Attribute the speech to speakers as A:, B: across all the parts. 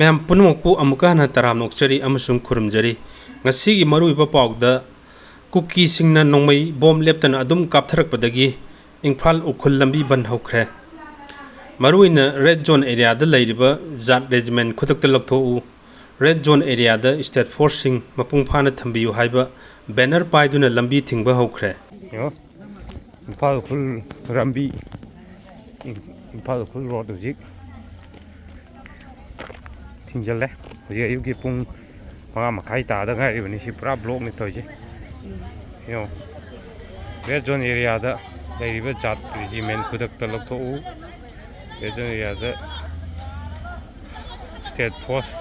A: Ma'am पुनमकपु अमुकाना तराम नोक्चरी अमसुंग खुरुमजरी ngasi maruiba pawda kuki singna nongmai bom leptana adum kaptharakpadagi Imphal Ukhrul lambi ban houkhre maruina red zone area da leiriba zat regiment khutakta laktho red zone area da state forcing mapung phana thambiyu haiba banner paiduna lambi thingba houkhre yo Imphal Ukhrul lambi Imphal Ukhrul road ujik thingjalle hoji ayuki pung mga makai tada nga ibani si pura block nito je yo red zone area da leiriba zat regiment khutakta laktho red zone area da state force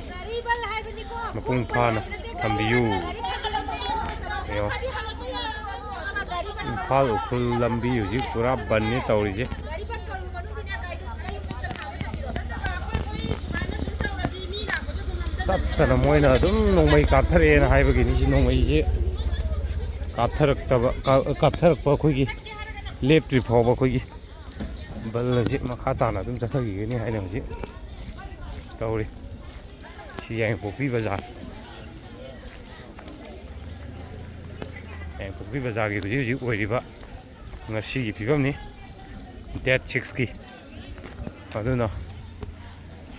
A: mapung phana thambiyu yo Imphal Ukhrul lambi uji pura ban ni tawri je tana moina dum nongmai kapthare na haibagi ni nongmai je kaptharakpa khoigi leptri phoba khoigi bal je makha tana dum chathagi ni haina ji tawri si yang popi bazar gi ji oiriba ngasi gi phibam ni date 6 ki aduna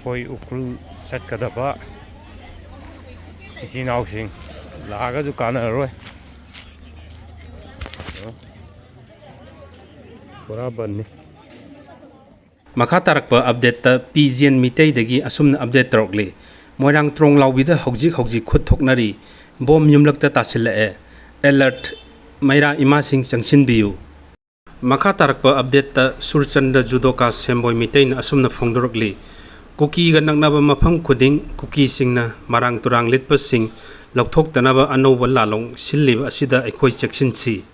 A: hoi Ukhrul chatkadaba isi nausing laga ju kana roi pura banni makha tarakpa update ta pgn mitei dagi asumna update tarokli moirang trong lawbida hojik khut thoknari bom yumlakta tasilla alert maira ima sing changsin biu makha tarakpa update ta surchanda judoka semboi mitei na asumna phongdorokli Kuki ga naknaba mafam khuding kuki singna marang turang litpa sing lokthok tanaba anoba lalong silliba asida aikhoi cheksin si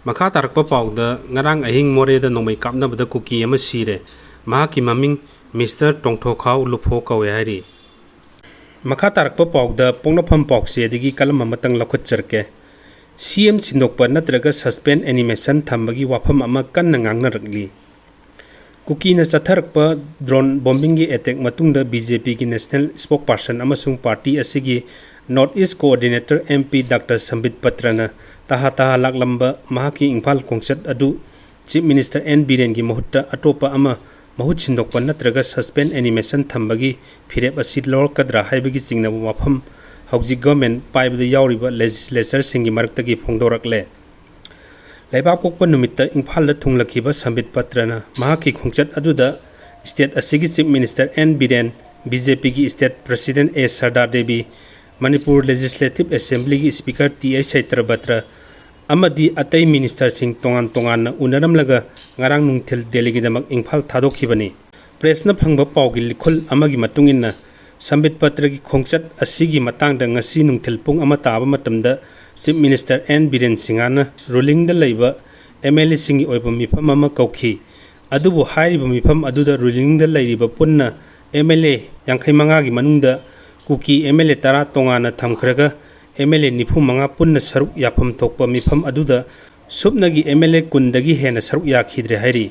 A: makha tarakpa pawda ngarang ahing more da nomai kapnaba da kuki ama sire mahaki maming Mr. Tongtho Khau Lupho kawe hari makha tarakpa pawda pongnafam pawse digi kalam amatang lokhat charke CM Sinokpa natraga suspend animation thambagi wafam ama kanna ngangnarakli Kuki na satharakpa drone bombing gi attack matungda BJP ki national spokesperson amasung party asigi North East coordinator MP Dr. Sambit Patrana taha laklamba mahaki Imphal Khongchat adu Chief Minister N Biren gi mahutta atopa ama mahut sindokpa natraga suspend animation thambagi phirep asid lor kadra haibagi singna wafam hauji government paibda yauriba legislature singi marakta gi phongdorakle Laibak pokpa numitta Imphal la thunglakhiba Sambit Patrana mahaki khongchat aduda state asigi chief minister N Biren BJP gi state president A Sardar Devi Manipur legislative assembly gi speaker T A Saitra Batra amadi atai minister sing tongan na unaramlaga ngarang nungthil deligi damak Imphal thadokhibani press na phangba pawgi likhul amagi matunginna Sambit Patra gi khongchat asigi matangda ngasi nungthil pung ama taba matamda Chief Minister N Biren Singana ruling da leiba MLA singi oiba mifam ama kauki adubu hairiba mifam aduda ruling da leiriba punna MLA yankai manga gi manungda kuki MLA tara tongana thamkhraga MLA nifu manga punna saruk yapam thokpa mifam aduda subnagi MLA kundagi hena saruk yakhidre hairi